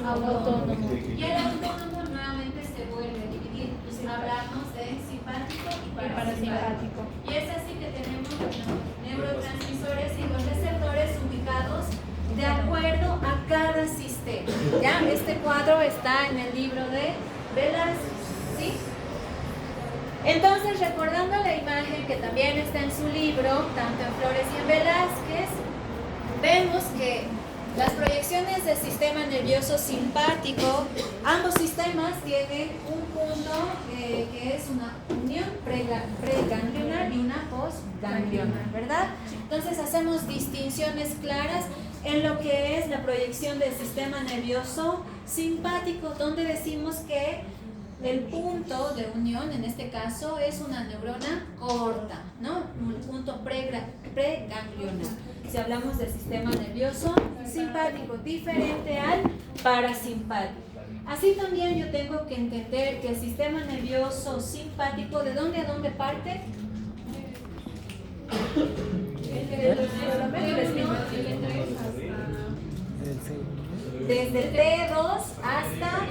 autónomo. Y el autónomo nuevamente se vuelve a dividir. Pues hablamos de simpático y parasimpático. Y es así que tenemos los neurotransmisores y los receptores ubicados de acuerdo a cada sistema. ¿Ya? Este cuadro está en el libro de Velázquez, ¿sí? Entonces, recordando la imagen que también está en su libro, tanto en Flores y en Velázquez, vemos que las proyecciones del sistema nervioso simpático, ambos sistemas tienen un punto que es una unión preganglionar y una postganglionar, ¿verdad? Entonces hacemos distinciones claras en lo que es la proyección del sistema nervioso simpático, donde decimos que el punto de unión, en este caso, es una neurona corta, ¿no? Un punto preganglionar. Si hablamos del sistema nervioso simpático, diferente al parasimpático. Así también yo tengo que entender que el sistema nervioso simpático, ¿de dónde a dónde parte? Desde el T2 hasta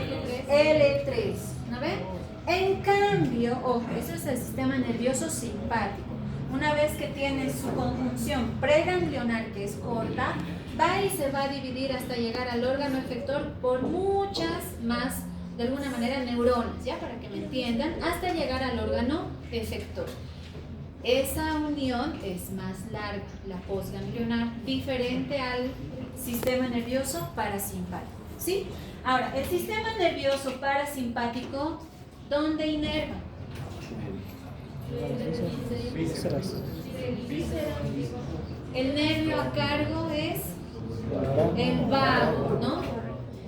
L3, ¿no ven? En cambio, ojo, eso es el sistema nervioso simpático. Una vez que tiene su conjunción preganglionar, que es corta, va y se va a dividir hasta llegar al órgano efector por muchas más, de alguna manera, neuronas, ¿ya? Para que me entiendan, hasta llegar al órgano efector. Esa unión es más larga, la postganglionar, diferente al sistema nervioso parasimpático, ¿sí? Ahora, el sistema nervioso parasimpático, ¿dónde inerva? El nervio a cargo es el vago, ¿no?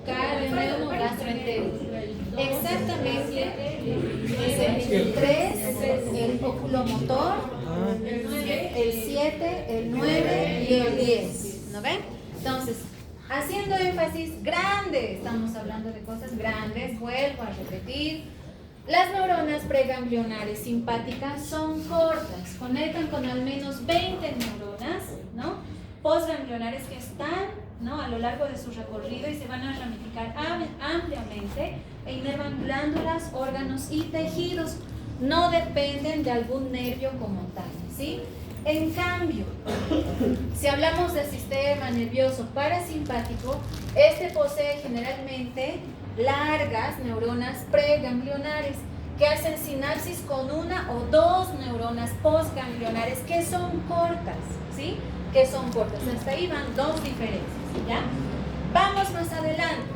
Cardio gastroentérico. Exactamente, es el 3, el oculomotor, el 7, el 9 y el 10, ¿no ven? Entonces, haciendo énfasis grande, estamos hablando de cosas grandes, vuelvo a repetir. Las neuronas preganglionares simpáticas son cortas, conectan con al menos 20 neuronas, ¿no? Postganglionares que están, ¿no?, a lo largo de su recorrido y se van a ramificar ampliamente e inervan glándulas, órganos y tejidos. No dependen de algún nervio como tal, ¿sí? En cambio, si hablamos del sistema nervioso parasimpático, este posee generalmente largas neuronas preganglionares que hacen sinapsis con una o dos neuronas postganglionares que son cortas, ¿sí? Que son cortas. Hasta ahí van dos diferencias, ¿ya? Vamos más adelante.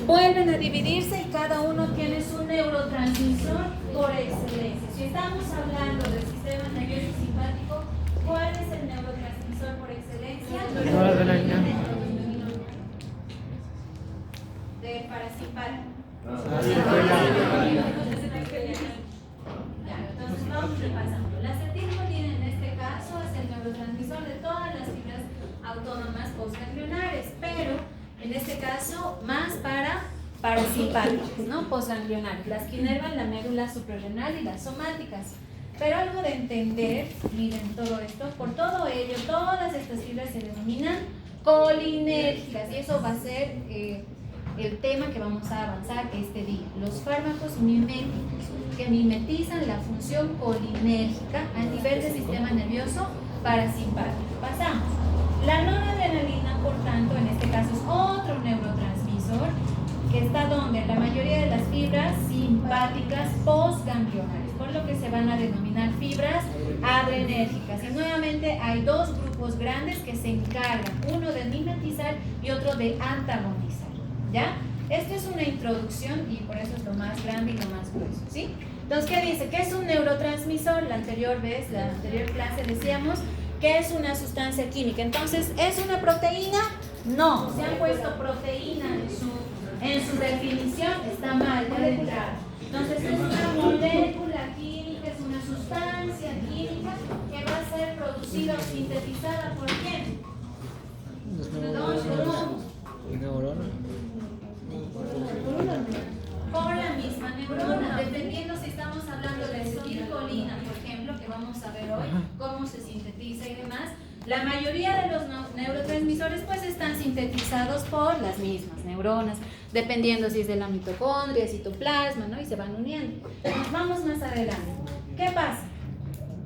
Vuelven a dividirse y cada uno tiene su neurotransmisor por excelencia. Si estamos hablando del sistema nervioso simpático, ¿cuál es el neurotransmisor por excelencia? Del parasimpático. Ya, entonces vamos repasando. La acetilcolina en este caso es el neurotransmisor de todas las fibras autónomas postganglionares, pero en este caso más para parasimpáticas, ¿no? Postganglionares, las que inervan la médula suprarrenal y las somáticas. Pero algo de entender, miren todo esto, por todo ello, todas estas fibras se denominan colinérgicas y eso va a ser el tema que vamos a avanzar este día. Los fármacos miméticos que mimetizan la función colinérgica a nivel del sistema nervioso parasimpático. Pasamos. La noradrenalina, por tanto, en este caso es otro neurotransmisor que está donde en la mayoría de las fibras simpáticas postganglionares, por lo que se van a denominar fibras adrenérgicas. Y nuevamente hay dos grupos grandes que se encargan, uno de mimetizar y otro de antagonizar, ¿ya? Esto es una introducción y por eso es lo más grande y lo más grueso, ¿sí? Entonces, ¿qué dice? ¿Qué es un neurotransmisor? La anterior vez, la anterior clase decíamos que es una sustancia química. Entonces, ¿es una proteína? No. Se han puesto proteína en su definición, está mal, puede entrar. Entonces, es una molécula química, es una sustancia química que va a ser producida o sintetizada ¿por quién? Por la misma neurona, dependiendo si estamos hablando de acetilcolina, por ejemplo, que vamos a ver hoy, cómo se sintetiza y demás, La mayoría de los neurotransmisores pues están sintetizados por las mismas neuronas, dependiendo si es de la mitocondria, citoplasma, ¿no? Y se van uniendo. Nos vamos más adelante. ¿Qué pasa?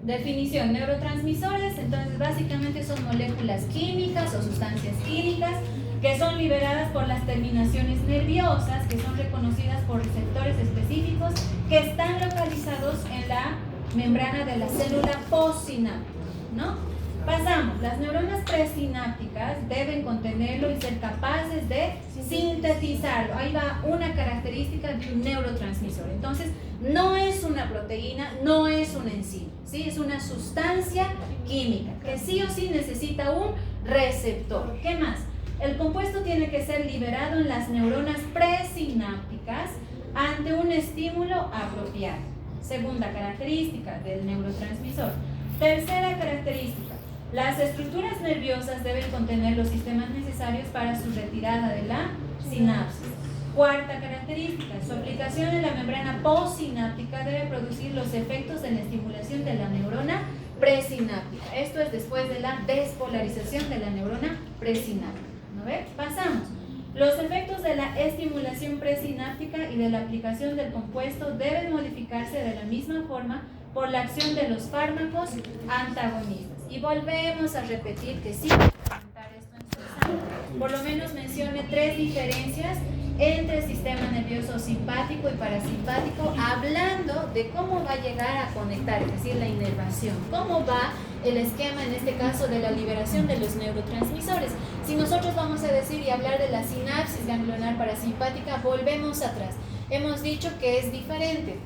Definición: neurotransmisores, entonces básicamente son moléculas químicas o sustancias químicas que son liberadas por las terminaciones nerviosas, que son reconocidas por receptores específicos que están localizados en la membrana de la célula postsináptica, ¿no? Pasamos, las neuronas presinápticas deben contenerlo y ser capaces de sintetizarlo. Ahí va una característica de un neurotransmisor. Entonces, no es una proteína, no es una enzima, ¿sí? Es una sustancia química que sí o sí necesita un receptor. ¿Qué más? El compuesto tiene que ser liberado en las neuronas presinápticas ante un estímulo apropiado. Segunda característica del neurotransmisor. Tercera característica: las estructuras nerviosas deben contener los sistemas necesarios para su retirada de la sinapsis. Cuarta característica: su aplicación en la membrana postsináptica debe producir los efectos de la estimulación de la neurona presináptica. Esto es después de la despolarización de la neurona presináptica. ¿No ve? Pasamos. Los efectos de la estimulación presináptica y de la aplicación del compuesto deben modificarse de la misma forma por la acción de los fármacos antagonistas. Y volvemos a repetir que sí, comentar esto en su examen. Por lo menos mencione 3 diferencias entre el sistema nervioso simpático y parasimpático, hablando de cómo va a llegar a conectar, es decir, la inervación, cómo va el esquema, en este caso, de la liberación de los neurotransmisores. Si nosotros vamos a decir y hablar de la sinapsis ganglionar parasimpática, volvemos atrás. Hemos dicho que es diferente.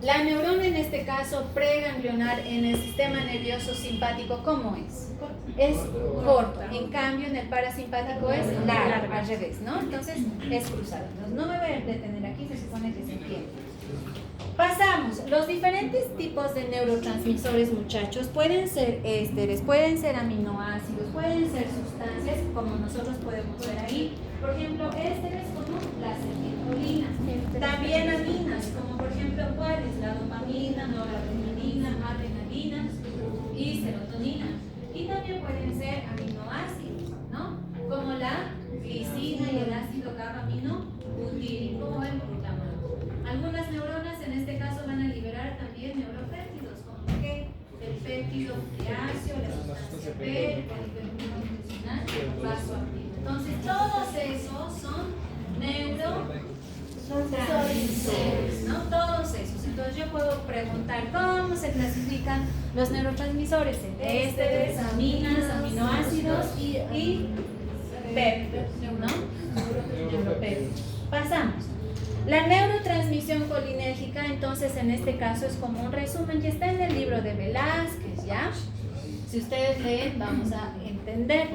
La neurona, en este caso preganglionar, en el sistema nervioso simpático, ¿cómo es? Es corto. En cambio, en el parasimpático es largo, al revés, ¿no? Entonces, es cruzado. Entonces, no me voy a detener aquí, se supone que se entiende. Pasamos. Los diferentes tipos de neurotransmisores, muchachos, pueden ser ésteres, pueden ser aminoácidos, pueden ser sustancias, como nosotros podemos ver ahí. Por ejemplo, ésteres como la acetilcolina. También aminas, como por ejemplo, ¿cuáles? La dopamina, noradrenalina, adrenalina y serotonina. Y también pueden ser aminoácidos, ¿no? Como la glicina y el ácido gamma-aminobutírico o el glutamato. Algunas neuronas en este caso van a liberar también neuropéptidos, como que el péptido triáceo, la sustancia P, el polipéptido nutricional, el vasoactivo. Entonces, todos esos son neurotransmisores, ¿no? Todos esos. Entonces, yo puedo preguntar cómo se clasifican los neurotransmisores: ésteres, aminas, aminoácidos y péptidos, ¿no? Neuropéptidos. Pasamos. La neurotransmisión colinérgica, entonces, en este caso es como un resumen, y está en el libro de Velázquez, ¿ya? Si ustedes leen, vamos a entender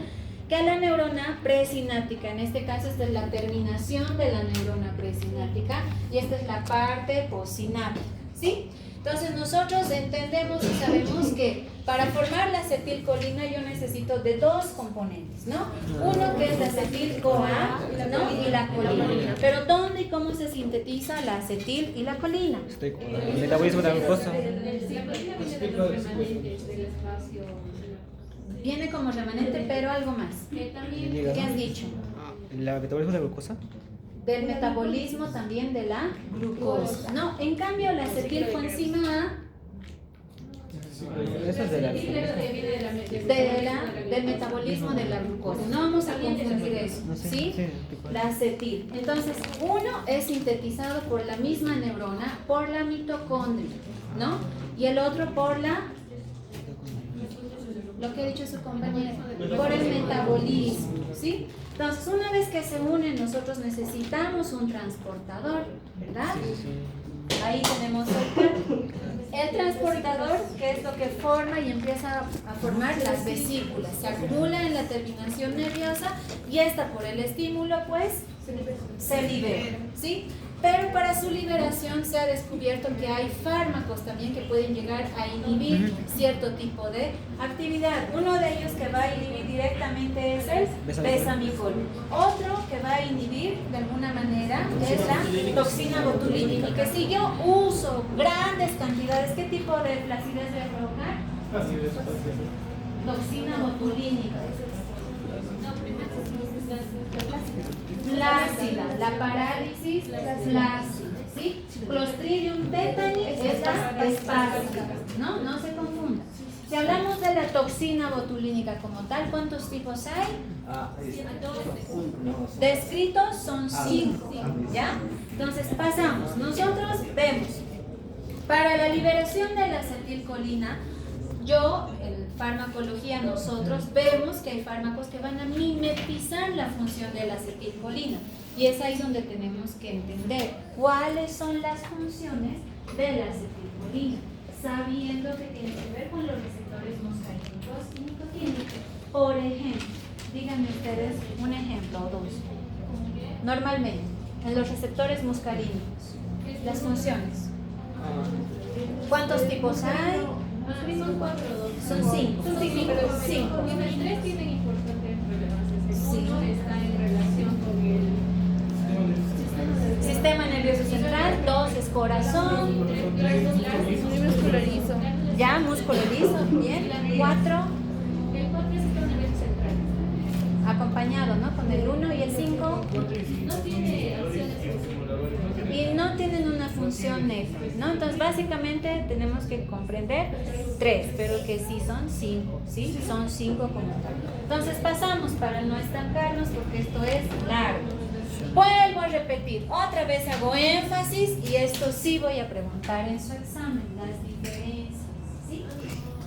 que la neurona presináptica, en este caso esta es la terminación de la neurona presináptica y esta es la parte postsináptica, ¿sí? Entonces nosotros entendemos y sabemos que para formar la acetilcolina yo necesito de 2 componentes, ¿no? Uno que es la acetil-CoA, ¿no? Y la colina. Pero ¿dónde y cómo se sintetiza la acetil y la colina? El metabolismo de la glucosa. Viene como remanente, pero algo más. ¿Qué has dicho? ¿El metabolismo de la glucosa? Del metabolismo también de la glucosa. No, en cambio la acetilcoenzima A Eso es de la del metabolismo de la glucosa. No vamos a confundir eso, ¿sí? La acetil. Entonces, uno es sintetizado por la misma neurona, por la mitocondria, ¿no? Y el otro por lo que ha dicho su compañera, por el metabolismo, ¿sí? Entonces, una vez que se unen, nosotros necesitamos un transportador, ¿verdad? Ahí tenemos el transportador, que es lo que forma y empieza a formar las vesículas. Se acumula en la terminación nerviosa y esta, por el estímulo, pues, se libera, ¿sí? Pero para su liberación se ha descubierto que hay fármacos también que pueden llegar a inhibir cierto tipo de actividad. Uno de ellos que va a inhibir directamente es el besamicol. Otro que va a inhibir de alguna manera es la toxina botulínica. Y que si yo uso grandes cantidades, ¿qué tipo de flacidez voy a provocar? toxina botulínica. Flácida, la parálisis flácida, ¿sí? Clostridium tetani es la espástica, ¿no? No se confunda. Si hablamos de la toxina botulínica como tal, ¿cuántos tipos hay? Descritos son 5, ¿ya? Entonces pasamos, nosotros vemos, para la liberación de la acetilcolina, en farmacología, nosotros vemos que hay fármacos que van a mimetizar la función de la acetilcolina. Y es ahí donde tenemos que entender cuáles son las funciones de la acetilcolina, sabiendo que tiene que ver con los receptores muscarínicos y nicotínicos. Por ejemplo, díganme ustedes un ejemplo o dos. Normalmente, en los receptores muscarínicos, las funciones. ¿Cuántos tipos hay? Son 4, Son 5. Son 5, pero 5. El 3 tiene importante relevancia. Sí. Uno está en relación con el Sistema nervioso central, 2 es corazón, muscularizo. ya, músculo liso, bien, 4 El 4 es sistema nervioso central. acompañado, ¿no? Con el 1 y el 5 No tiene acciones. y no tienen una función nefra, ¿no? Entonces básicamente tenemos que comprender 3, pero que sí son 5, ¿sí? Son 5 como tal. Entonces pasamos para no estancarnos porque esto es largo. Vuelvo a repetir, otra vez hago énfasis y esto sí voy a preguntar en su examen, las diferencias, ¿sí?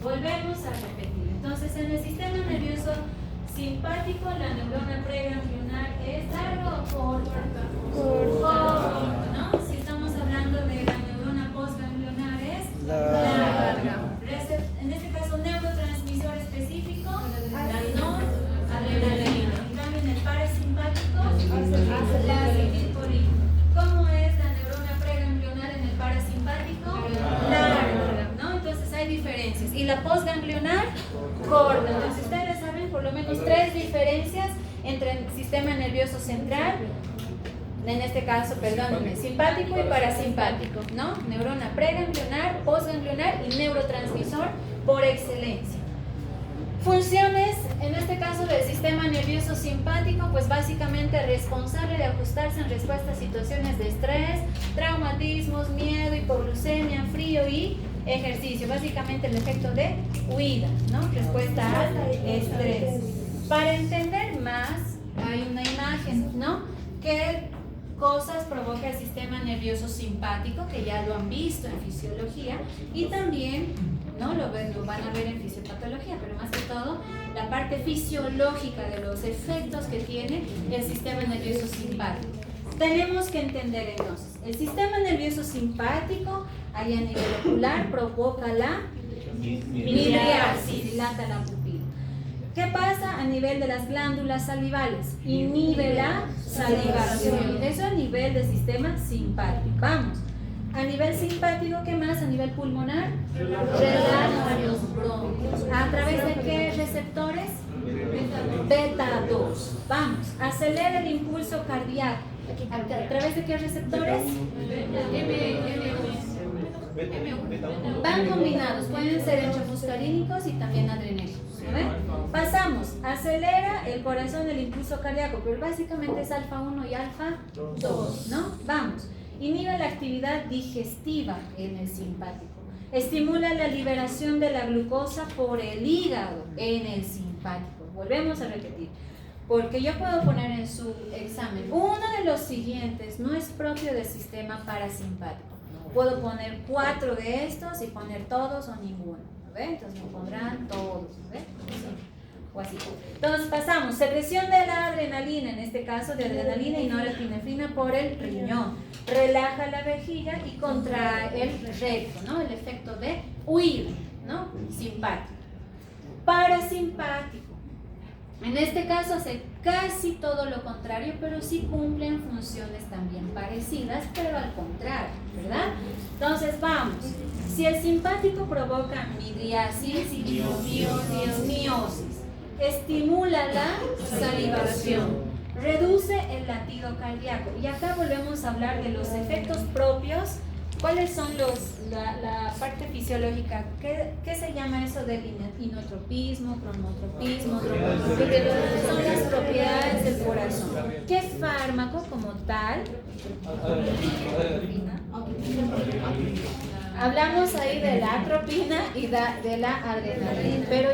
Volvemos a repetir. Entonces en el sistema nervioso simpático la neurona preganglionar es larga o corta. Corta, ¿no? Si estamos hablando de la neurona postganglionar es larga. En este caso neurotransmisor específico, la noradrenalina. En cambio en el parasimpático hace la acetilcolina. ¿Cómo es la neurona preganglionar en el parasimpático? Larga, ¿no? Entonces hay diferencias. Y la postganglionar, corta. Entonces ustedes saben por lo menos 3 diferencias entre el sistema nervioso central, en este caso, perdónenme, simpático y parasimpático, ¿no? Neurona preganglionar, postganglionar y neurotransmisor por excelencia. Funciones, en este caso del sistema nervioso simpático, pues básicamente responsable de ajustarse en respuesta a situaciones de estrés, traumatismos, miedo, hipoglucemia, frío y ejercicio. Básicamente el efecto de huida, ¿no? Respuesta al estrés. Para entender más, hay una imagen, ¿no? ¿Qué cosas provoca el sistema nervioso simpático? Que ya lo han visto en fisiología y también, ¿no? Lo van a ver en fisiopatología, pero más que todo la parte fisiológica de los efectos que tiene el sistema nervioso simpático. Tenemos que entender entonces, el sistema nervioso simpático, ahí a nivel ocular, provoca la midriasis, dilata la pupila. ¿Qué pasa a nivel de las glándulas salivales? Inhibe la salivación. Eso a nivel del sistema simpático. Vamos. A nivel simpático, ¿qué más? A nivel pulmonar, relaja los bronquios. ¿A través de qué receptores? Beta 2. Vamos. Acelera el impulso cardíaco. ¿A través de qué receptores? Van combinados, pueden ser intramuscarínicos y también adrenérgicos. Pasamos, acelera el corazón, el impulso cardíaco, pero básicamente es alfa 1 y alfa 2, ¿no? Vamos, inhibe la actividad digestiva en el simpático, estimula la liberación de la glucosa por el hígado en el simpático. Volvemos a repetir, porque yo puedo poner en su examen, uno de los siguientes no es propio del sistema parasimpático. Puedo poner 4 de estos y poner todos o ninguno, ¿ve? Entonces me pondrán todos, ¿ve? O así. Entonces pasamos, secreción de la adrenalina, en este caso de adrenalina y norepinefrina por el riñón. Relaja la vejiga y contrae el recto, ¿no? El efecto de huir, ¿no? Simpático. Parasimpático. En este caso hace casi todo lo contrario, pero sí cumplen funciones también parecidas, pero al contrario, ¿verdad? Entonces vamos, si el simpático provoca midriasis y miosis, estimula la salivación, reduce el latido cardíaco, y acá volvemos a hablar de los efectos propios ¿Cuáles son la parte fisiológica? ¿Qué se llama eso del inotropismo, cronotropismo, tropotropismo? Son las propiedades del corazón. ¿Qué fármaco como tal? Hablamos ahí de la atropina y de la adrenalina, pero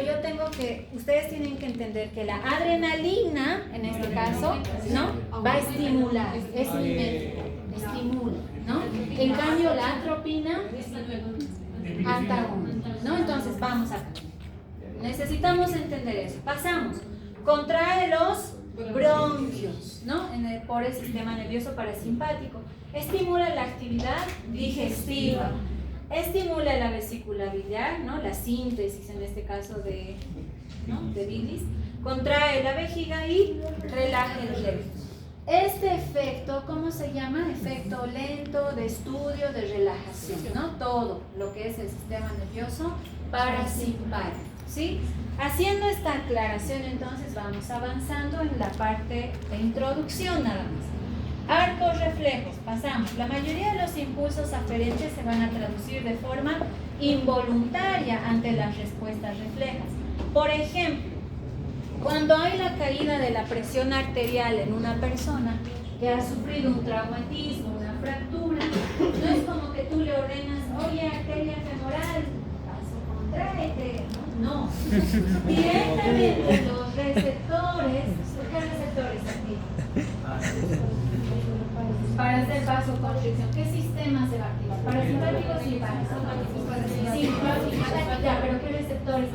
ustedes tienen que entender que la adrenalina, en este caso, ¿no? Va a estimular, es mimético, estimula, ¿no? En cambio, la atropina, antagónica, ¿no? Entonces, vamos acá. Necesitamos entender eso. Pasamos. Contrae los bronquios, ¿no? Por el sistema nervioso parasimpático. Estimula la actividad digestiva. Estimula la vesícula biliar, ¿no? La síntesis, en este caso de bilis. Contrae la vejiga y relaja el recto. Este efecto, ¿cómo se llama? Efecto lento de estudio, de relajación, ¿no? Todo lo que es el sistema nervioso parasimpático, ¿sí? Haciendo esta aclaración, entonces vamos avanzando en la parte de introducción nada más. Arcos reflejos, pasamos. La mayoría de los impulsos aferentes se van a traducir de forma involuntaria ante las respuestas reflejas. Por ejemplo, cuando hay la caída de la presión arterial en una persona que ha sufrido un traumatismo, una fractura, no es como que tú le ordenas, oye, arteria femoral, contraete, no. Directamente los receptores, ¿qué receptores aquí? Para hacer vasoconstricción, ¿qué sistema se va a activar? ¿Parasimpáticos y parasimpáticos? Sí, ya, pero ¿qué receptores?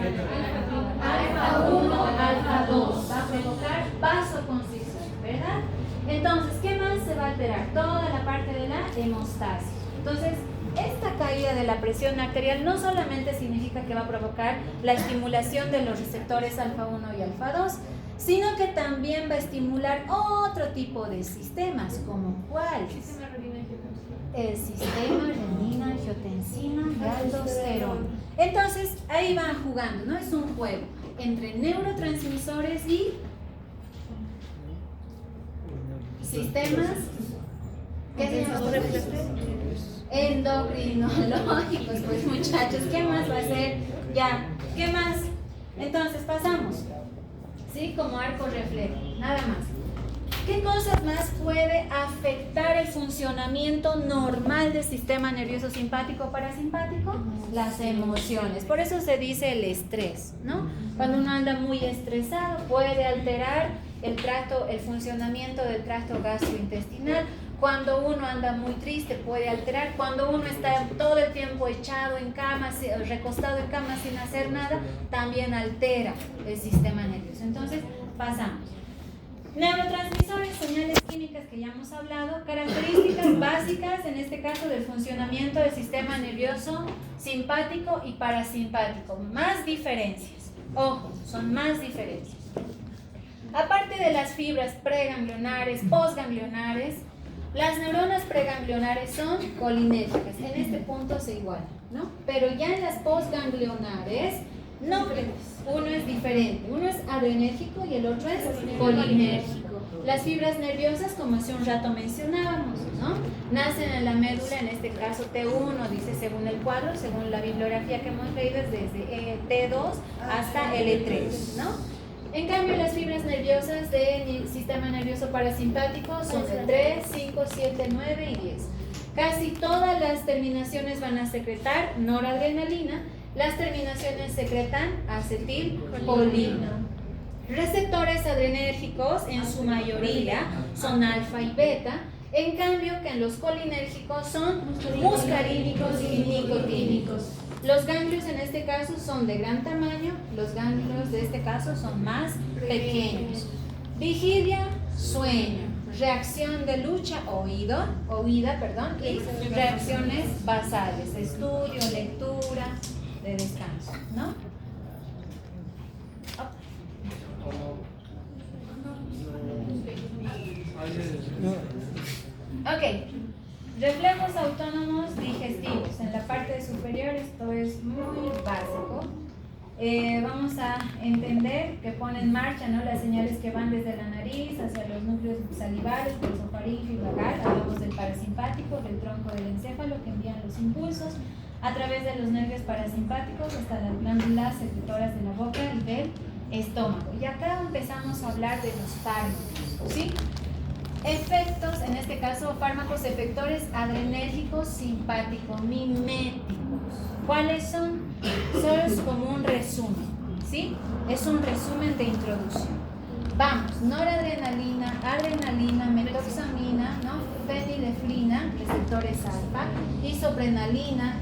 Alfa 1, alfa 2, va a provocar vasoconstricción, ¿verdad? Entonces, ¿qué más se va a alterar? Toda la parte de la hemostasis. Entonces, esta caída de la presión arterial no solamente significa que va a provocar la estimulación de los receptores alfa 1 y alfa 2, sino que también va a estimular otro tipo de sistemas, como ¿cuál? El sistema renina-angiotensina y aldosterona. Entonces, ahí van jugando, ¿no? Es un juego entre neurotransmisores y sistemas endocrinológicos. Pues muchachos, ¿qué más va a ser? Ya, ¿qué más? Entonces, pasamos. ¿Sí? Como arco reflejo, nada más. ¿Qué cosas más puede afectar el funcionamiento normal del sistema nervioso simpático o parasimpático? Las emociones. Por eso se dice el estrés, ¿no? Cuando uno anda muy estresado puede alterar el funcionamiento del tracto gastrointestinal. Cuando uno anda muy triste puede alterar. Cuando uno está todo el tiempo echado en cama, recostado en cama sin hacer nada, también altera el sistema nervioso. Entonces, pasamos. Neurotransmisores, señales químicas que ya hemos hablado, características básicas, en este caso, del funcionamiento del sistema nervioso simpático y parasimpático. Más diferencias. Ojo, son más diferencias. Aparte de las fibras preganglionares, postganglionares, las neuronas preganglionares son colinérgicas. En este punto se igualan, ¿no? Pero ya en las postganglionares, no, uno es diferente. Uno es adrenérgico y el otro es colinérgico. Las fibras nerviosas, como hace un rato mencionábamos, ¿no? Nacen en la médula, en este caso T1, dice según el cuadro, según la bibliografía que hemos leído, es desde T2 hasta L3, ¿no? En cambio, las fibras nerviosas del sistema nervioso parasimpático son de 3, 5, 7, 9 y 10. Casi todas las terminaciones van a secretar noradrenalina, las terminaciones secretan acetilcolina. Receptores adrenérgicos en su mayoría son alfa y beta, en cambio que en los colinérgicos son muscarínicos y nicotínicos. Los ganglios en este caso son de gran tamaño, los ganglios de este caso son más pequeños. Vigilia, sueño, reacción de lucha, oída, y reacciones basales, estudio, lectura, de descanso, ¿no? Ok. Reflejos autónomos digestivos. En la parte superior esto es muy básico. Vamos a entender que pone en marcha, ¿no?, las señales que van desde la nariz hacia los núcleos salivares, del esofaringio y vagal. Hablamos del parasimpático, del tronco del encéfalo, que envían los impulsos a través de los nervios parasimpáticos hasta las glándulas secretoras de la boca y del estómago. Y acá empezamos a hablar de los fármacos, ¿sí? Efectos, en este caso fármacos efectores adrenérgicos simpático-miméticos. ¿Cuáles son? Solo es como un resumen, ¿sí? Es un resumen de introducción. Vamos, noradrenalina, adrenalina, metoxamina, ¿no?, fenilefrina, receptores alfa, isoprenalina,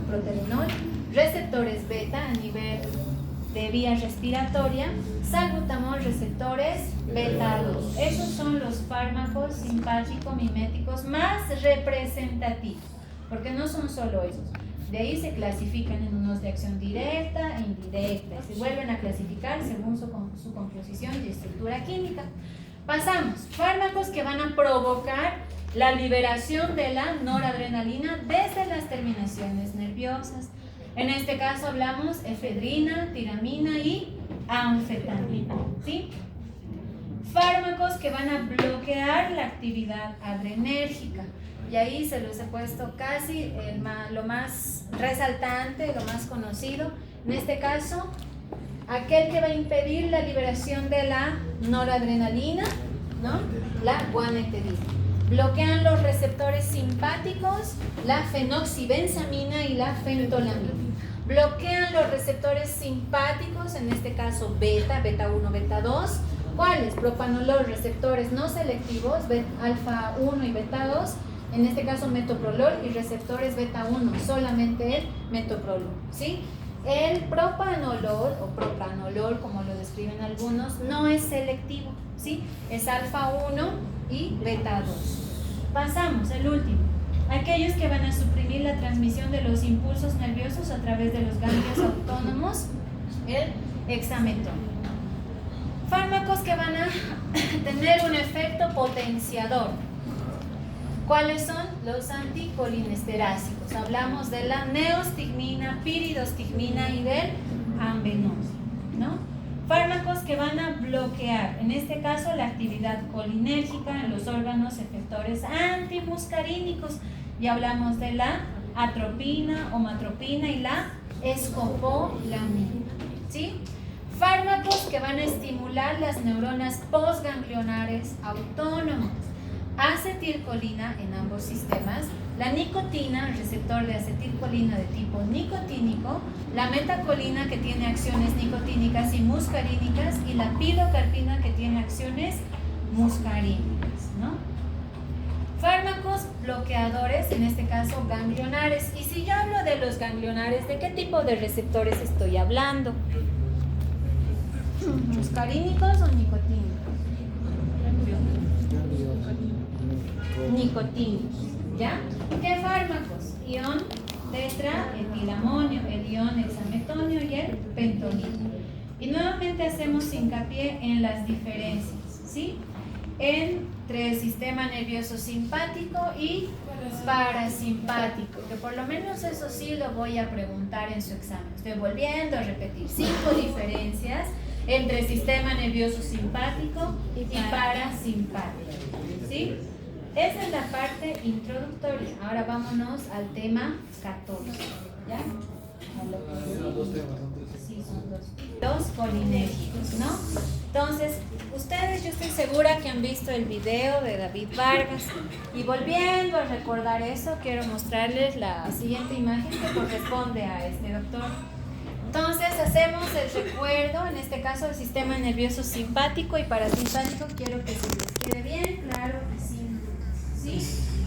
proterenol, receptores beta a nivel de vía respiratoria, salbutamol, receptores beta 2. Esos son los fármacos simpático-miméticos más representativos, porque no son solo esos. De ahí se clasifican en unos de acción directa e indirecta, y se vuelven a clasificar según su composición y estructura química. Pasamos, fármacos que van a provocar la liberación de la noradrenalina desde las terminaciones nerviosas. En este caso hablamos efedrina, tiramina y anfetamina, ¿sí? Fármacos que van a bloquear la actividad adrenérgica. Y ahí se los he puesto casi lo más resaltante, lo más conocido. En este caso, aquel que va a impedir la liberación de la noradrenalina, ¿no?, la guanetidina. Bloquean los receptores simpáticos, la fenoxibenzamina y la fentolamina. Bloquean los receptores simpáticos, en este caso beta 1, beta 2. ¿Cuáles? Propanolol, receptores no selectivos, alfa 1 y beta 2. En este caso metoprolol, y receptores beta 1, solamente el metoprolol, ¿sí? El propanolol o propranolol, como lo describen algunos, no es selectivo, ¿sí? Es alfa 1 y beta 2. Pasamos, el último. Aquellos que van a suprimir la transmisión de los impulsos nerviosos a través de los ganglios autónomos, el hexametón. Fármacos que van a tener un efecto potenciador. ¿Cuáles son? Los anticolinesterácicos. Hablamos de la neostigmina, piridostigmina y del ambenol, ¿no? Fármacos que van a bloquear, en este caso, la actividad colinérgica en los órganos efectores antimuscarínicos. Y hablamos de la atropina, omatropina y la escopolamina, ¿sí? Fármacos que van a estimular las neuronas postganglionares autónomas. Acetilcolina en ambos sistemas, la nicotina, receptor de acetilcolina de tipo nicotínico, la metacolina que tiene acciones nicotínicas y muscarínicas, y la pilocarpina que tiene acciones muscarínicas, ¿no? Fármacos bloqueadores, en este caso ganglionares. Y si yo hablo de los ganglionares, ¿de qué tipo de receptores estoy hablando? ¿Muscarínicos o nicotínicos? Nicotínicos, ¿ya? ¿Qué fármacos? Ion tetraetilamonio, el ion hexametonio y el pentolino. Y nuevamente hacemos hincapié en las diferencias, ¿sí?, entre el sistema nervioso simpático y parasimpático, que por lo menos eso sí lo voy a preguntar en su examen. Estoy volviendo a repetir 5 diferencias entre el sistema nervioso simpático y parasimpático, ¿sí? Esa es la parte introductoria. Ahora vámonos al tema 14, ¿ya? Sí, son dos colinérgicos, ¿no? Entonces, ustedes, yo estoy segura que han visto el video de David Vargas, y volviendo a recordar eso, quiero mostrarles la siguiente imagen que corresponde a este doctor. Entonces, hacemos el recuerdo, en este caso, el sistema nervioso simpático y parasimpático. Quiero que se les quede bien claro que sí. ¿Sí?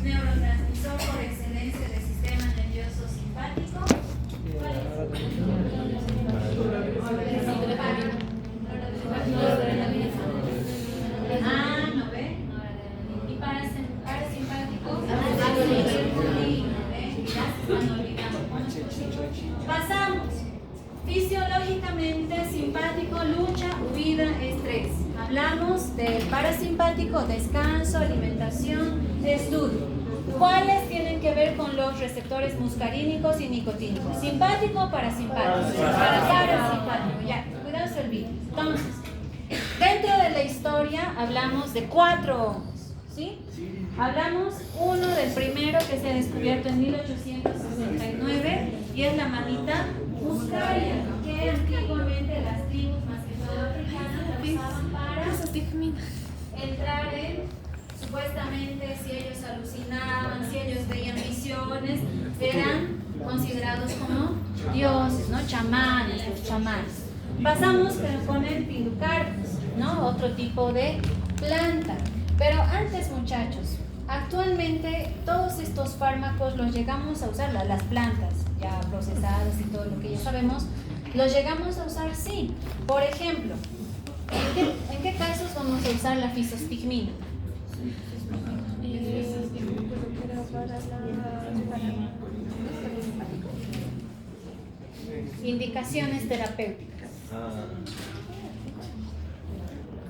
Neurotransmisor por excelencia del sistema nervioso simpático. ¿Cuál es? ¿No ve? ¿Y parasimpático? Pasamos. Fisiológicamente simpático, lucha, huida, estrés. Hablamos del parasimpático, descanso, alimentación, estudio. ¿Cuáles tienen que ver con los receptores muscarínicos y nicotínicos? ¿Simpático o parasimpático? Parasimpático, ya, cuidado se olvida. Entonces, dentro de la historia hablamos de 4 hongos, ¿sí? Hablamos uno del primero que se ha descubierto en 1869 y es la manita muscaria, que antiguamente las tribus, más que todo africanas, la usaban para entrar en, supuestamente, si ellos alucinaban, si ellos veían visiones, eran considerados como dioses, ¿no? Chamanes. Pasamos con el Pilocarpus, ¿no? Otro tipo de planta. Pero antes, muchachos, actualmente todos estos fármacos los llegamos a usar, las plantas ya procesadas y todo lo que ya sabemos, los llegamos a usar, sí. Por ejemplo, ¿en qué casos vamos a usar la fisostigmina? Indicaciones terapéuticas.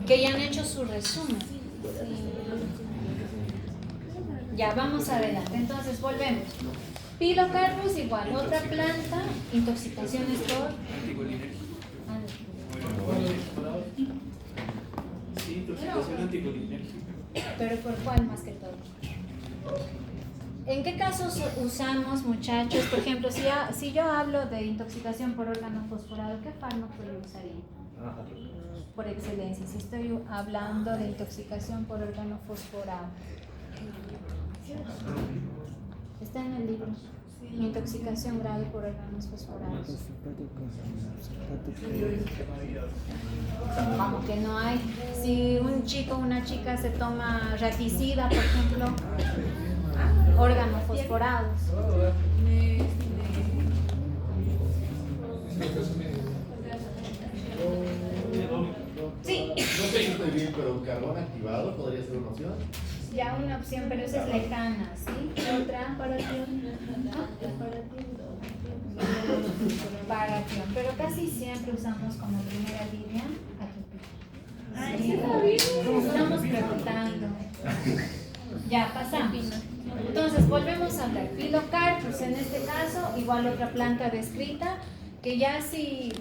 Que ya han hecho su resumen. Ya, vamos adelante. Entonces, volvemos. Pilocarpus igual, otra planta, intoxicaciones por... Sí, intoxicación anticolinérgica. ¿Pero por cuál más que todo? ¿En qué casos usamos, muchachos? Por ejemplo, si yo hablo de intoxicación por órgano fosforado, ¿qué fármaco yo usaría? Por excelencia, si estoy hablando de intoxicación por órgano fosforado. Está en el libro. Intoxicación grave por órganos fosforados. Vamos que no hay. Si un chico o una chica se toma raticida, por ejemplo, órganos fosforados. Sí. No sé si estoy bien, pero carbón activado podría ser una opción. Ya una opción, pero esa es lejana, ¿sí? Otra paratión, pero casi siempre usamos como primera línea atopía. Sí. Estamos preguntando. Ya, pasamos. Entonces, volvemos a hablar. Pilocarpus, en este caso, igual otra planta descrita, que ya si...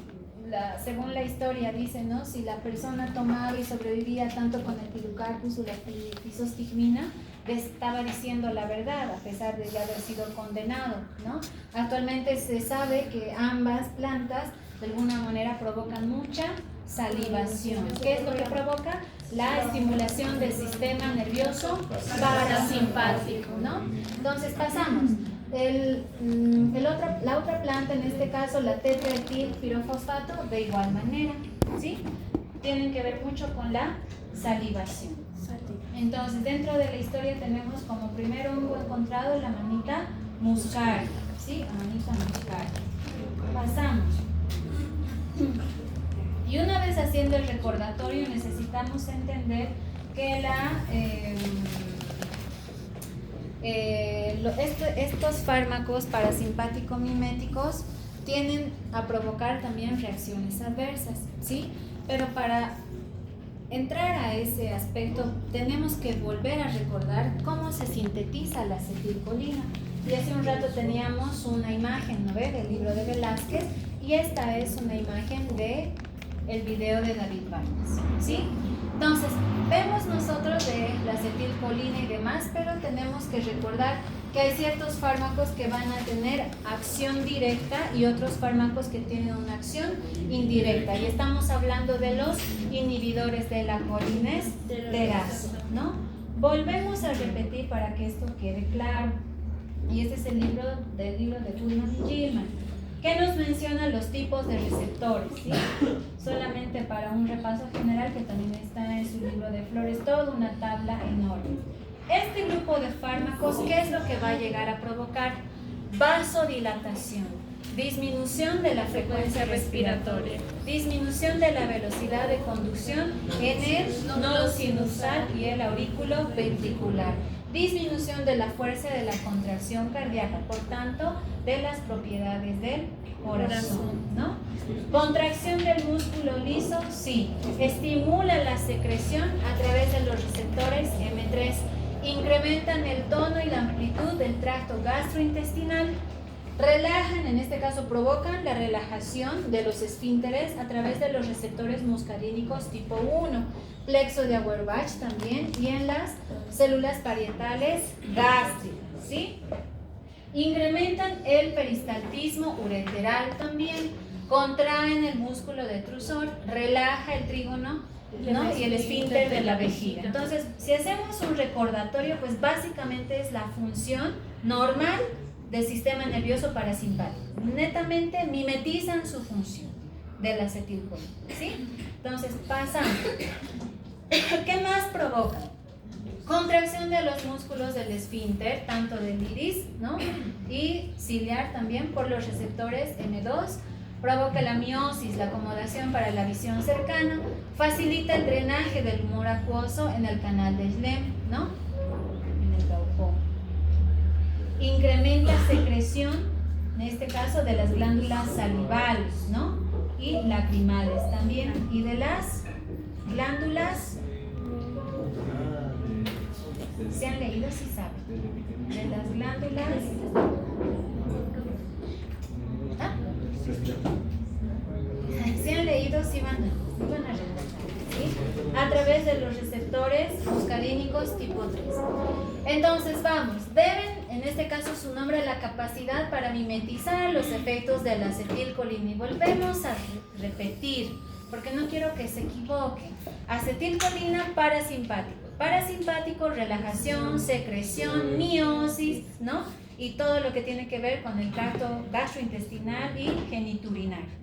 según la historia dice, ¿no? Si la persona tomaba y sobrevivía tanto con el Pilocarpus o la fisostigmina, estaba diciendo la verdad a pesar de ya haber sido condenado, ¿no? Actualmente se sabe que ambas plantas de alguna manera provocan mucha salivación. ¿Qué es lo que provoca? La estimulación del sistema nervioso parasimpático, ¿no? Entonces pasamos. La otra planta, en este caso la tetraetilpirofosfato, de igual manera, ¿sí? Tienen que ver mucho con la salivación. Entonces, dentro de la historia tenemos como primer hongo encontrado la manita muscaria, ¿sí? La manita muscaria. Pasamos. Y una vez haciendo el recordatorio, necesitamos entender que estos fármacos parasimpático-miméticos tienden a provocar también reacciones adversas, ¿sí? Pero para entrar a ese aspecto tenemos que volver a recordar cómo se sintetiza la acetilcolina. Y hace un rato teníamos una imagen, ¿no ve?, del libro de Velázquez, y esta es una imagen de el video de David Vargas, ¿sí? Entonces, vemos nosotros de la acetilcolina y demás, pero tenemos que recordar que hay ciertos fármacos que van a tener acción directa y otros fármacos que tienen una acción indirecta. Y estamos hablando de los inhibidores de la colinesterasa, ¿no? Volvemos a repetir para que esto quede claro. Y este es el libro de Goodman y Gilman, que nos menciona los tipos de receptores, ¿sí? Solamente para un repaso general, que también está en su libro de Flores, toda una tabla enorme. Este grupo de fármacos, ¿qué es lo que va a llegar a provocar? Vasodilatación, disminución de la frecuencia respiratoria, disminución de la velocidad de conducción en el nodo sinusal y el aurículo ventricular, disminución de la fuerza de la contracción cardíaca, por tanto, de las propiedades del corazón, ¿no? Contracción del músculo liso, sí. Estimula la secreción a través de los receptores M3 incrementan el tono y la amplitud del tracto gastrointestinal, relajan, en este caso provocan la relajación de los esfínteres a través de los receptores muscarínicos tipo 1, plexo de Auerbach también, y en las células parietales gástricas, ¿sí? Incrementan el peristaltismo ureteral también, contraen el músculo detrusor, relaja el trígono, ¿no? Y el esfínter de la vejiga. Entonces, si hacemos un recordatorio, pues básicamente es la función normal del sistema nervioso parasimpático. Netamente mimetizan su función de la acetilcolina, ¿sí? Entonces, pasamos. ¿Qué más provoca? Contracción de los músculos del esfínter, tanto del iris, ¿no? Y ciliar también por los receptores M2. Provoca la miosis, la acomodación para la visión cercana. Facilita el drenaje del humor acuoso en el canal de Schlemm, ¿no? En el glaucoma. Incrementa secreción, en este caso, de las glándulas salivales, ¿no? Y lacrimales también. Y de las glándulas, ¿se han leído? Sí saben. De las glándulas, ¿ah? ¿Se han leído? Sí van a recordar, ¿sí? A través de los receptores muscarínicos tipo 3. Entonces, vamos, deben, en este caso, su nombre, la capacidad para mimetizar los efectos de la acetilcolina. Y volvemos a repetir, porque no quiero que se equivoquen. Acetilcolina, parasimpático. Parasimpático, relajación, secreción, miosis, ¿no? Y todo lo que tiene que ver con el tracto gastrointestinal y genitourinario.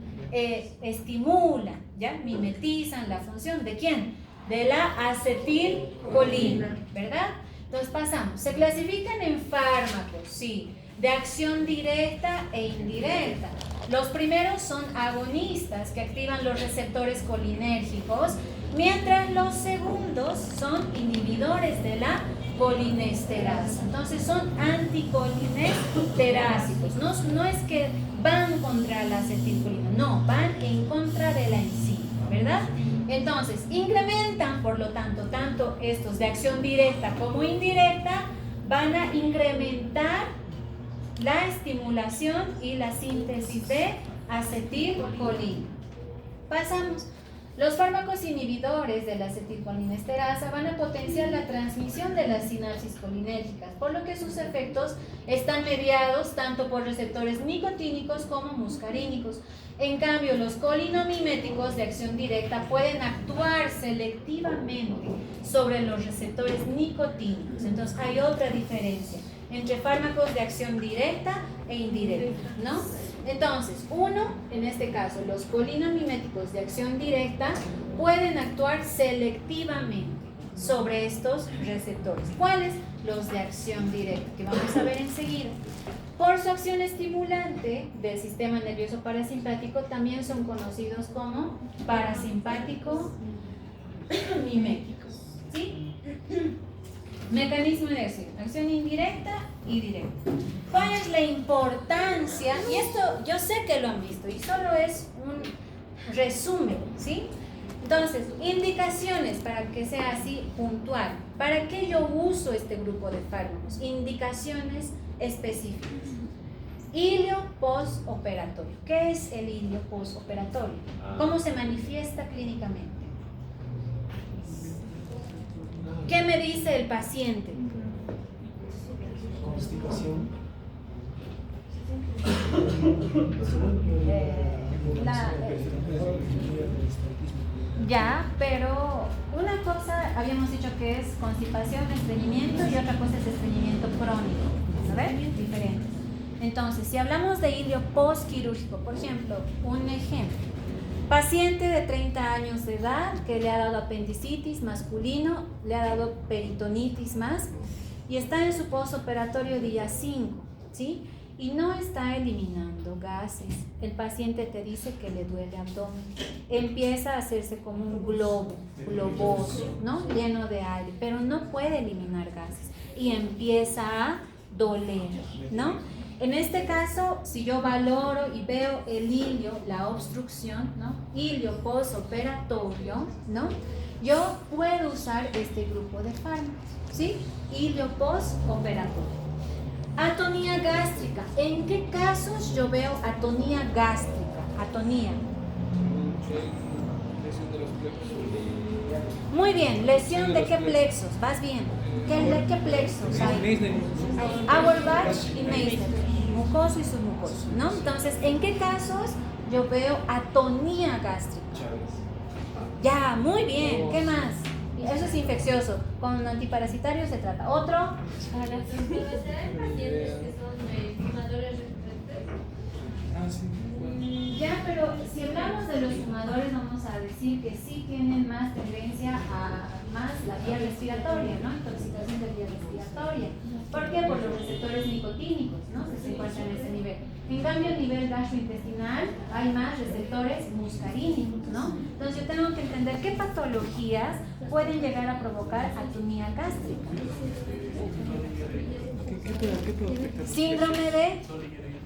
Estimulan, ¿ya? Mimetizan la función ¿de quién? De la acetilcolina, ¿verdad? Entonces pasamos. Se clasifican en fármacos, sí, de acción directa e indirecta. Los primeros son agonistas que activan los receptores colinérgicos, mientras los segundos son inhibidores de la colinesterasa. Entonces son anticolinesterásicos. No es que van contra la acetilcolina, no, van en contra de la enzima, ¿verdad? Entonces, incrementan, por lo tanto estos de acción directa como indirecta van a incrementar la estimulación y la síntesis de acetilcolina. Pasamos. Los fármacos inhibidores de la acetilcolinesterasa van a potenciar la transmisión de las sinapsis colinérgicas, por lo que sus efectos están mediados tanto por receptores nicotínicos como muscarínicos. En cambio, los colinamiméticos de acción directa pueden actuar selectivamente sobre los receptores nicotínicos. Entonces, hay otra diferencia entre fármacos de acción directa e indirecta, ¿no? Entonces, en este caso, los colinamiméticos de acción directa pueden actuar selectivamente sobre estos receptores. ¿Cuáles? Los de acción directa, que vamos a ver enseguida. Por su acción estimulante del sistema nervioso parasimpático, también son conocidos como parasimpático miméticos, ¿sí? Mecanismo de acción indirecta y directa. ¿Cuál es la importancia? Y esto yo sé que lo han visto y solo es un resumen, ¿sí? Entonces, indicaciones para que sea así puntual. ¿Para qué yo uso este grupo de fármacos? Indicaciones específicas. Ilio postoperatorio. ¿Qué es el ilio postoperatorio? ¿Cómo se manifiesta clínicamente? ¿Qué me dice el paciente? Constipación. Ya, pero una cosa habíamos dicho que es constipación, estreñimiento, y otra cosa es estreñimiento crónico, ¿sabes? Diferentes. Entonces, si hablamos de ilio postquirúrgico, por ejemplo, un ejemplo, paciente de 30 años de edad que le ha dado apendicitis masculino, le ha dado peritonitis más y está en su postoperatorio día 5, ¿sí? Y no está eliminando gases. El paciente te dice que le duele abdomen. Empieza a hacerse como un globo, globoso, ¿no? Lleno de aire, pero no puede eliminar gases y empieza a doler, ¿no? En este caso, si yo valoro y veo el ilio, la obstrucción, ¿no? Ilio postoperatorio, ¿no? yo puedo usar este grupo de fármacos, ¿sí? Ilio postoperatorio. Atonía gástrica. ¿En qué casos yo veo atonía gástrica? Atonía. Lesión de los plexos. Muy bien, lesión de qué plexos, vas bien. ¿Qué plexos hay? Meissner. Auerbach y Meissner, mucoso y submucoso, ¿no? Entonces, ¿en qué casos yo veo atonía gástrica? Ya, muy bien, ¿qué más? Eso es infeccioso, con antiparasitario se trata. ¿Otro? Para pacientes que son fumadores recurrentes. Ah, sí. Ya, pero si hablamos de los fumadores, vamos a decir que sí tienen más tendencia a más la vía respiratoria, ¿no? Intoxicación de vía respiratoria. ¿Por qué? Por los receptores nicotínicos, ¿no? Que se encuentran en ese nivel. En cambio, a nivel gastrointestinal hay más receptores muscarínicos, ¿no? Entonces yo tengo que entender qué patologías pueden llegar a provocar atonía gástrica. ¿Qué puedo afectar? Síndrome de...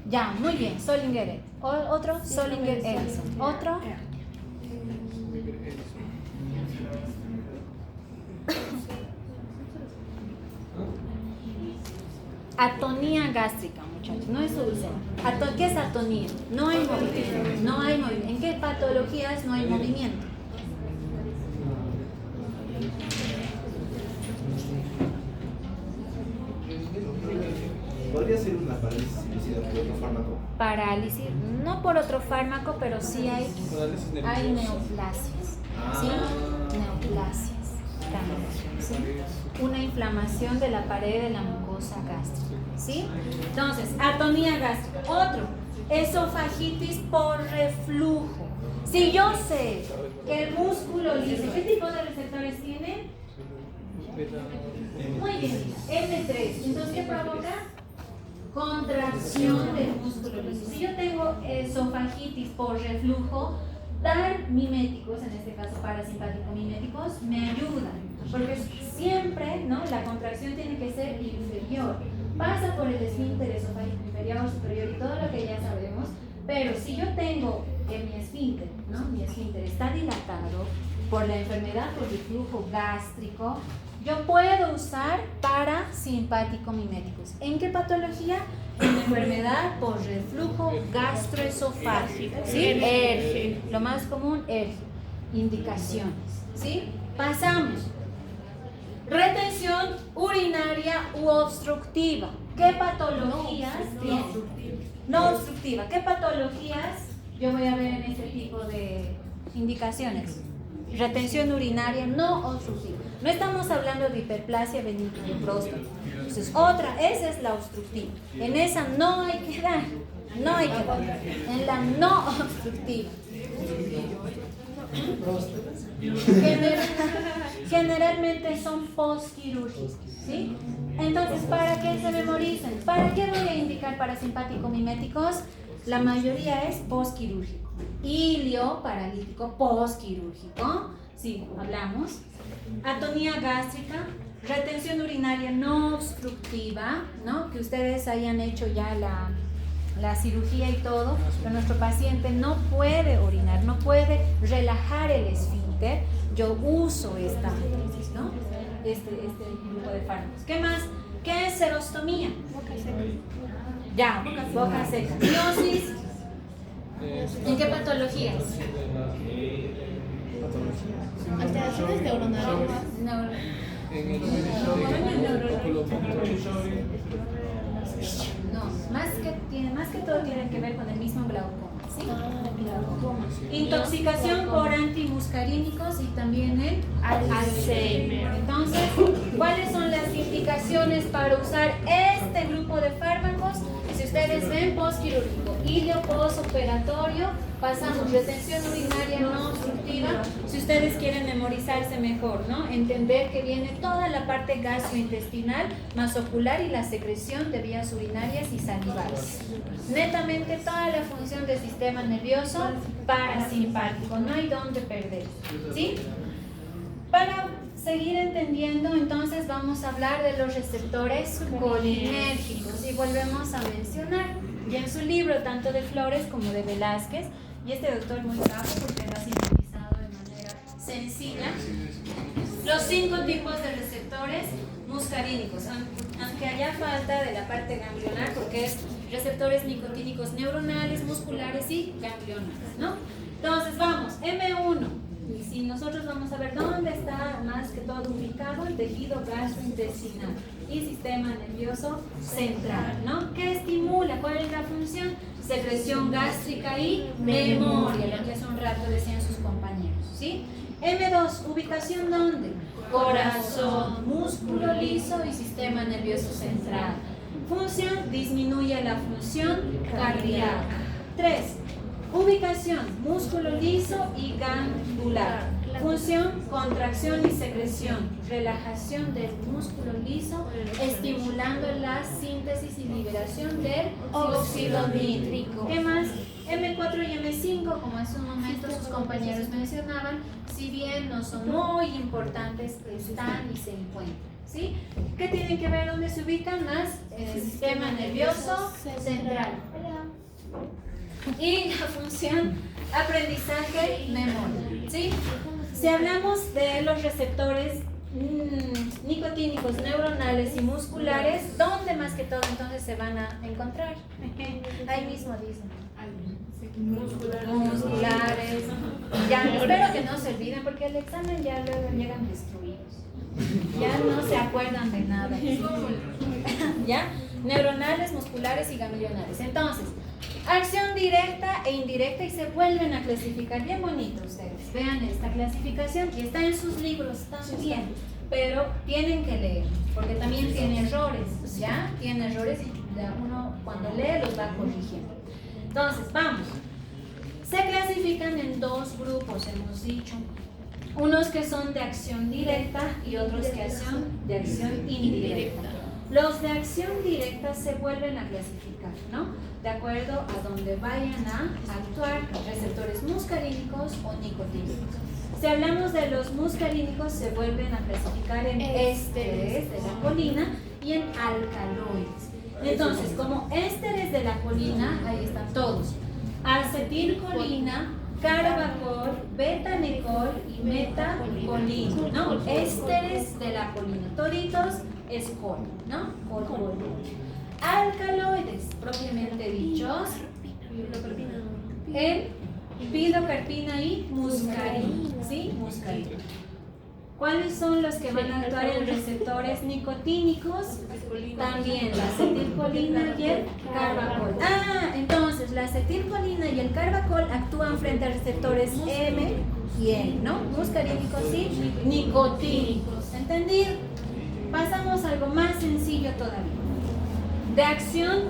Ya, muy bien, Solinger. Otro, Solinger-Ellison. Otro. Atonía gástrica, muchachos, no es solución. ¿Qué es atonía? No hay movimiento, no hay movimiento. ¿En qué patologías no hay movimiento? ¿Podría ser una parálisis inducida por otro fármaco? Parálisis, no por otro fármaco, pero sí hay neoplasias. ¿Sí? Neoplasias. También, ¿sí? Una inflamación de la pared de la mucosa gástrica. ¿Sí? Entonces, atonía gástrica. Otro, esofagitis por reflujo. Si yo sé que el músculo liso, ¿qué tipo de receptores tiene? Muy bien, M3. Entonces, ¿qué provoca? Contracción del músculo liso. Si yo tengo esofagitis por reflujo, dar miméticos, en este caso parasimpático miméticos, me ayudan. Porque siempre, ¿no? La contracción tiene que ser inferior. Pasa por el esfínter esofágico inferior, superior y todo lo que ya sabemos. Pero si yo tengo que mi esfínter, ¿no? Mi esfínter está dilatado por la enfermedad por reflujo gástrico, yo puedo usar parasimpático miméticos. ¿En qué patología? En enfermedad por reflujo gastroesofágico. ¿Sí? ERGE. Lo más común, ERGE. Indicaciones. ¿Sí? Pasamos. Retención urinaria u obstructiva. ¿Qué patologías? No obstructiva. ¿Qué patologías yo voy a ver en este tipo de indicaciones? Retención urinaria no obstructiva. No estamos hablando de hiperplasia benigna de próstata. Entonces, esa es la obstructiva. En esa no hay que dar. No hay que dar. En la no obstructiva. Generalmente son postquirúrgicos, ¿sí? Entonces, ¿para qué se memoricen? ¿Para qué voy a indicar parasimpático miméticos? La mayoría es postquirúrgico. Ilio paralítico postquirúrgico, sí, hablamos. Atonía gástrica, retención urinaria no obstructiva, ¿no? Que ustedes hayan hecho ya la cirugía y todo, pero nuestro paciente no puede orinar, no puede relajar el esfínter. Yo uso esta, ¿no? Este grupo de fármacos. ¿Qué más? ¿Qué es serostomía? Boca seca. Ya, boca seca. Miosis. ¿En qué patologías? Alteraciones neuronales. No, más que todo tiene que ver con el mismo glaucoma, ¿sí? Intoxicación por antimuscarínicos y también el Alzheimer. Entonces, ¿cuáles son las indicaciones para usar este grupo de fármacos? Si ustedes ven, postquirúrgico, ilio postoperatorio, pasamos retención urinaria no obstructiva. Si ustedes quieren memorizarse mejor, ¿no? Entender que viene toda la parte gastrointestinal, más ocular y la secreción de vías urinarias y salivales. Netamente toda la función del sistema nervioso parasimpático, no hay dónde perder, ¿sí? Para seguir entendiendo, entonces vamos a hablar de los receptores colinérgicos y volvemos a mencionar ya en su libro tanto de Flores como de Velázquez, y este doctor muy bravo porque lo ha sintetizado de manera sencilla los 5 tipos de receptores muscarínicos, aunque haya falta de la parte ganglionar, porque es receptores nicotínicos neuronales, musculares y ganglionales, ¿no? Entonces vamos, M1. Y si nosotros vamos a ver dónde está más que todo ubicado el tejido gastrointestinal y sistema nervioso central, ¿no? ¿Qué estimula? ¿Cuál es la función? Secreción gástrica y memoria, lo que hace un rato decían sus compañeros, ¿sí? M2, ¿ubicación dónde? Corazón, músculo liso y sistema nervioso central. Función, disminuye la función cardíaca. 3. Ubicación, músculo liso y glandular. Función, contracción y secreción. Relajación del músculo liso, estimulando la síntesis y liberación del óxido nítrico. ¿Qué más? M4 y M5, como hace un momento sus compañeros mencionaban, si bien no son muy importantes, están y se encuentran, ¿sí? ¿Qué tienen que ver? ¿Dónde se ubican? Más en el sistema nervioso central. Y la función aprendizaje, memoria, ¿sí? Si hablamos de los receptores nicotínicos neuronales y musculares, ¿dónde más que todo entonces se van a encontrar? Ahí mismo dicen. Musculares. Ya, espero que no se olviden porque el examen ya luego llegan destruidos. Ya no se acuerdan de nada. ¿Ya? Neuronales, musculares y ganglionales. Entonces, acción directa e indirecta y se vuelven a clasificar. Bien bonito ustedes. Vean esta clasificación y está en sus libros también. Pero tienen que leer porque también tiene errores. ¿Ya? Tiene errores y uno cuando lee los va corrigiendo. Entonces, vamos. Se clasifican en 2 grupos, hemos dicho. Unos que son de acción directa y otros que son de acción indirecta. Los de acción directa se vuelven a clasificar, ¿no? De acuerdo a donde vayan a actuar receptores muscarínicos o nicotínicos. Si hablamos de los muscarínicos, se vuelven a clasificar en ésteres de la colina y en alcaloides. Entonces, como ésteres de la colina, ahí están todos: acetilcolina, carbacol, betanecol y metacolina, ¿no? Ésteres de la colina, toditos es col, ¿no? Col. Alcaloides, propiamente dichos, en pilocarpina y muscarina, ¿sí? Muscarina. ¿Cuáles son los que van a actuar en receptores nicotínicos? También la acetilcolina y el carbacol. Entonces la acetilcolina y el carbacol actúan frente a receptores M y N, ¿no? Muscarínicos y nicotínicos. ¿Entendido? Pasamos a algo más sencillo todavía. De acción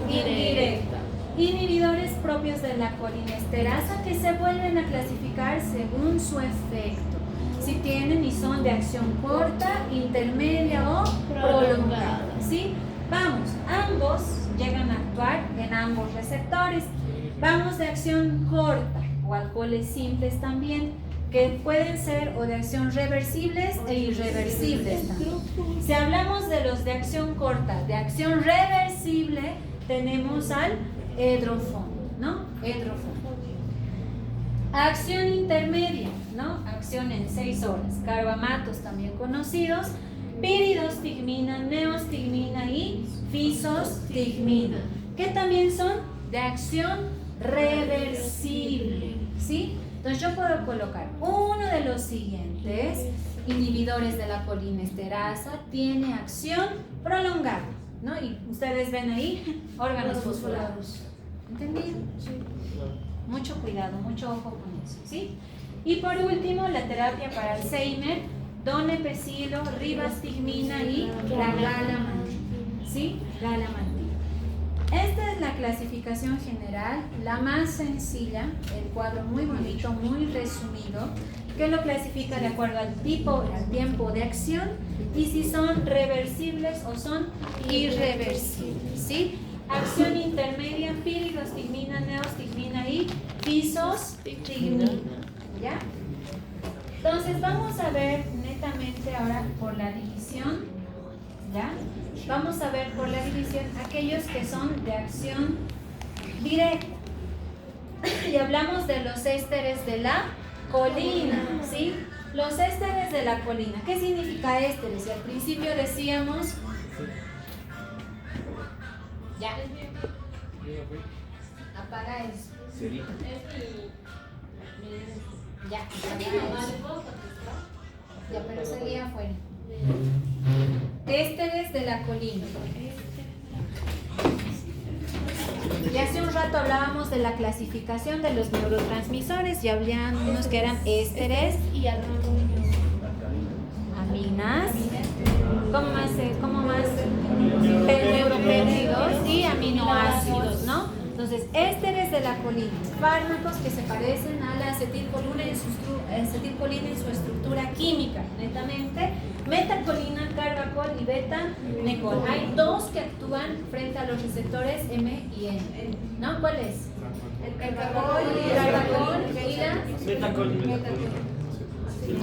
indirecta. Inhibidores propios de la colinesterasa que se vuelven a clasificar según su efecto. Si tienen y son de acción corta, intermedia o prolongada, ¿sí? Vamos, ambos llegan a actuar en ambos receptores. Vamos de acción corta o alcoholes simples también, que pueden ser o de acción reversibles e irreversibles también. Si hablamos de los de acción corta, de acción reversible, tenemos al edrofondo, ¿no? Edrofondo. Acción intermedia, ¿no? Acción en 6 horas. Carbamatos también conocidos. Piridostigmina, neostigmina y fisostigmina, que también son de acción reversible, ¿sí? Entonces yo puedo colocar uno de los siguientes inhibidores de la colinesterasa, tiene acción prolongada, ¿no? Y ustedes ven ahí órganos fosforados. ¿Entendido? Sí. Mucho cuidado, mucho ojo con eso, ¿sí? Y por último, la terapia para Alzheimer, donepezilo, ribastigmina y la galantamina, ¿sí? Galantamina. Esta es la clasificación general, la más sencilla, el cuadro muy bonito, muy resumido, que lo clasifica de acuerdo al tipo, al tiempo de acción y si son reversibles o son irreversibles, ¿sí? Acción intermedia, piridostigmina, neostigmina y fisostigmina, ¿ya? Entonces vamos a ver netamente ahora por la división, ¿ya? Vamos a ver por la división aquellos que son de acción directa. Y hablamos de los ésteres de la colina, ¿sí? Los ésteres de la colina. ¿Qué significa ésteres? Al principio decíamos... Ya. Apaga eso. Ya. Ya, pero salía afuera. Ésteres de la colina. Y hace un rato hablábamos de la clasificación de los neurotransmisores y habían unos que eran ésteres Y aminas, ¿cómo más? Neuropéptidos y aminoácidos, ¿no? Entonces, ésteres de la colina, fármacos que se parecen a la acetilcolina en su estructura química, netamente, metacolina, carbacol y beta-necol. Hay dos que actúan frente a los receptores M y N, ¿no? ¿Cuál es? El carbacol y la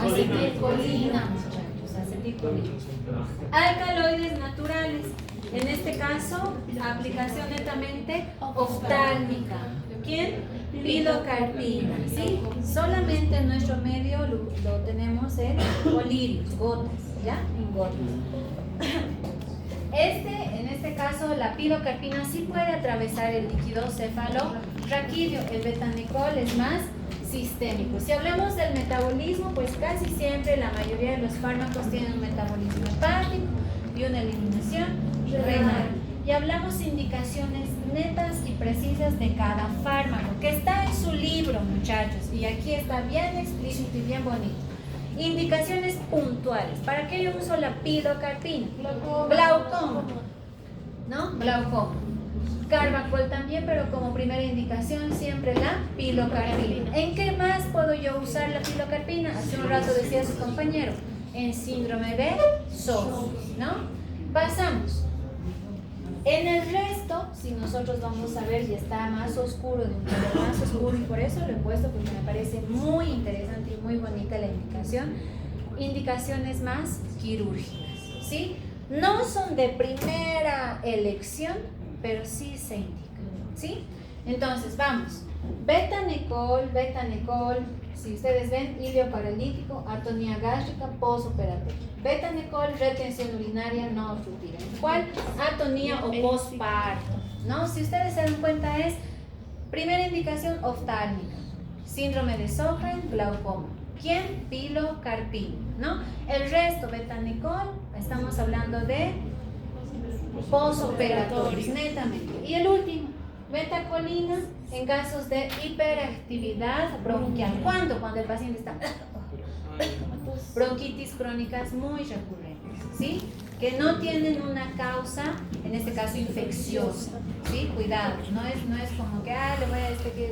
acetilcolina, muchachos, acetilcolina. Alcaloides naturales. En este caso, aplicación netamente oftálmica. ¿Quién? Pilocarpina, ¿sí? Solamente en nuestro medio lo tenemos en colirios, gotas, ¿ya? En gotas. En este caso, la pilocarpina sí puede atravesar el líquido cefalorraquídeo. El betanecol es más sistémico. Si hablamos del metabolismo, pues casi siempre la mayoría de los fármacos tienen un metabolismo hepático y una eliminación renal. Y hablamos indicaciones netas y precisas de cada fármaco, que está en su libro, muchachos, y aquí está bien explícito y bien bonito. Indicaciones puntuales. ¿Para qué yo uso la pilocarpina? Glaucoma, ¿no? Glaucoma. Carbacol también, pero como primera indicación siempre la pilocarpina. ¿En qué más puedo yo usar la pilocarpina? Hace un rato decía su compañero, en síndrome de SOS, ¿no? Pasamos. En el resto, si nosotros vamos a ver, y está más oscuro, de un color más oscuro, y por eso lo he puesto porque me parece muy interesante y muy bonita la indicación. Indicaciones más quirúrgicas, ¿sí? No son de primera elección, pero sí se indican, ¿sí? Entonces, vamos. Betanecol, si ustedes ven, ilio paralítico, atonía gástrica, postoperatoria. Betanecol, retención urinaria no obstructiva. ¿Cuál? Atonía o posparto, ¿no? Si ustedes se dan cuenta es primera indicación oftálmica, síndrome de Sjögren, glaucoma. ¿Quién? Pilocarpina, ¿no? El resto, betanecol, estamos hablando de postoperatorios, netamente. Y el último, betacolina, en casos de hiperactividad bronquial. ¿Cuándo? Cuando el paciente está bronquitis crónicas muy recurrentes, ¿sí? Que no tienen una causa, en este caso infecciosa, ¿sí? Cuidado, no es como que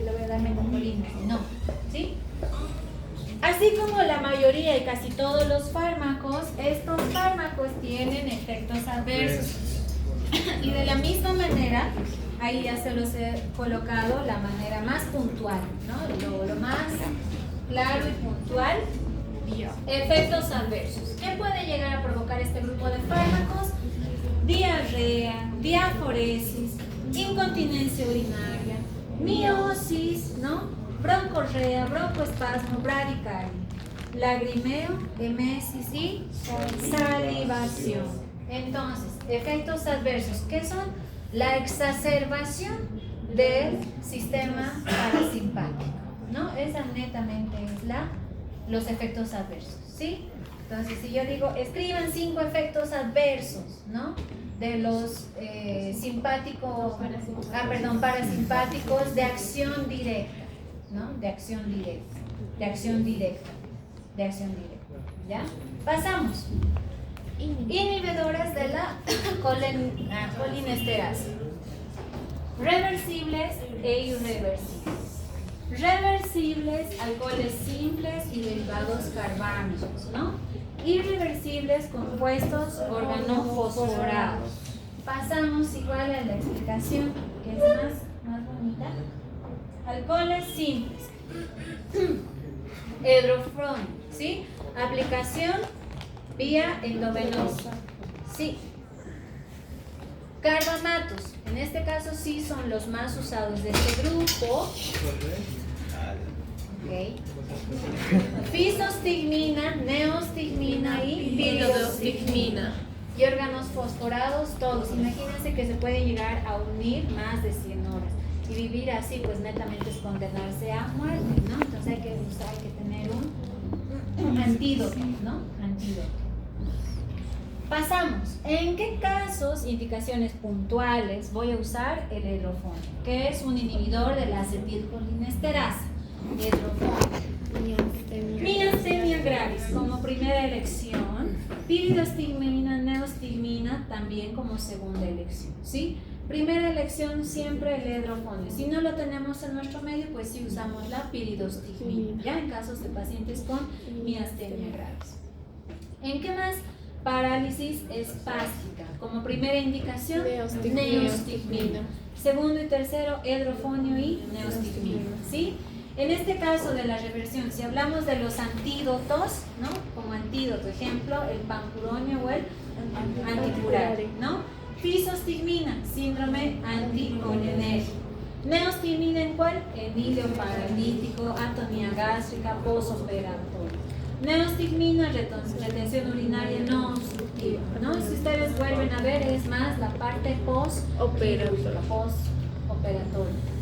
le voy a dar metacolina, no, ¿sí? Así como la mayoría y casi todos los fármacos, estos fármacos tienen efectos adversos. Y de la misma manera, ahí ya se los he colocado la manera más puntual, ¿no? Lo más claro y puntual. Efectos adversos. ¿Qué puede llegar a provocar este grupo de fármacos? Diarrea, diaforesis, incontinencia urinaria, miosis, ¿no? Broncorrea, broncoespasmo, bradicardia, lagrimeo, emesis y salivación. Entonces, efectos adversos, ¿qué son? La exacerbación del sistema parasimpático, ¿no? Esa netamente es los efectos adversos, ¿sí? Entonces, si yo digo, escriban 5 efectos adversos, ¿no? De los parasimpáticos de acción directa, ¿no? De acción directa, ¿ya? Pasamos. Inhibidoras de la colinesterasa. Reversibles e irreversibles. Reversibles, alcoholes simples y derivados carbánicos, ¿no? Irreversibles, compuestos organofosforados. Pasamos igual a la explicación, que es más bonita. Alcoholes simples. Edrofron, ¿sí? Aplicación vía endovenosa, sí. Carbamatos, en este caso sí son los más usados de este grupo. Ok. Fisostigmina, neostigmina y piridostigmina. Y órganos fosforados, todos. Imagínense que se puede llegar a unir más de 100 horas. Y vivir así, pues netamente es condenarse a muerte, ¿no? Entonces hay que tener un antídoto, ¿no? Antídoto. Pasamos. ¿En qué casos, indicaciones puntuales, voy a usar el edrofonio? Que es un inhibidor de la acetilcolinesterasa. Edrofonio. Miastenia gravis como primera elección. Piridostigmina, neostigmina también como segunda elección, ¿sí? Primera elección siempre el edrofonio. Si no lo tenemos en nuestro medio, pues sí usamos la piridostigmina, ya en casos de pacientes con miastenia gravis. ¿En qué más? Parálisis espástica. Como primera indicación, neostigmina. Segundo y tercero, edrofonio y neostigmina, ¿sí? En este caso de la reversión, si hablamos de los antídotos, ¿no? Como antídoto, ejemplo, el pancuronio o el anticurare, ¿no? Fisostigmina, síndrome anticolinérgico. Neostigmina, ¿en cuál? En hilo paralítico, atonía gástrica, posoperatorio. Neostigmina, retención urinaria no obstructiva, ¿no? Si ustedes vuelven a ver, es más la parte postoperatoria,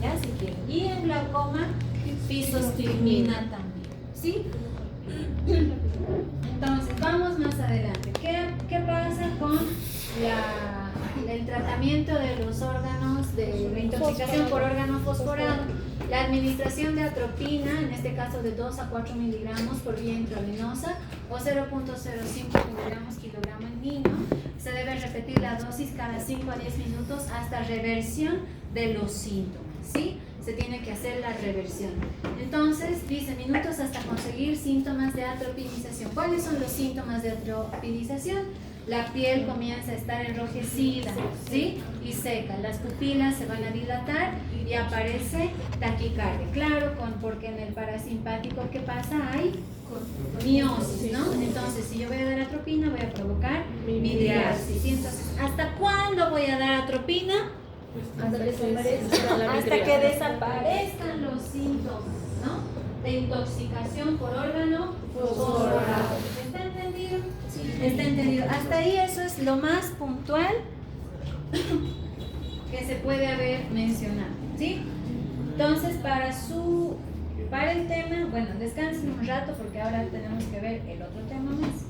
¿ya? Si quieren. Y en glaucoma, fisostigmina también, ¿sí? Entonces, vamos más adelante. ¿Qué pasa con el tratamiento de los órganos, de la intoxicación por órgano fosforado? La administración de atropina, en este caso de 2 a 4 miligramos por vía intravenosa o 0.05 miligramos kilogramo en niño. Se debe repetir la dosis cada 5 a 10 minutos hasta reversión de los síntomas, ¿sí? Se tiene que hacer la reversión. Entonces, dice minutos hasta conseguir síntomas de atropinización. ¿Cuáles son los síntomas de atropinización? La piel comienza a estar enrojecida, ¿sí? Y seca. Las pupilas se van a dilatar y aparece taquicardia. Claro, porque en el parasimpático, ¿qué pasa? Hay miosis, ¿no? Entonces, si yo voy a dar atropina, voy a provocar midriasis. ¿Sí? Entonces, ¿hasta cuándo voy a dar atropina? Hasta que desaparezcan los síntomas, ¿no? De intoxicación por órgano fosforado. ¿Está entendido? Sí. Está entendido. Hasta ahí eso es lo más puntual que se puede haber mencionado, ¿sí? Entonces, para el tema, bueno, descansen un rato porque ahora tenemos que ver el otro tema más.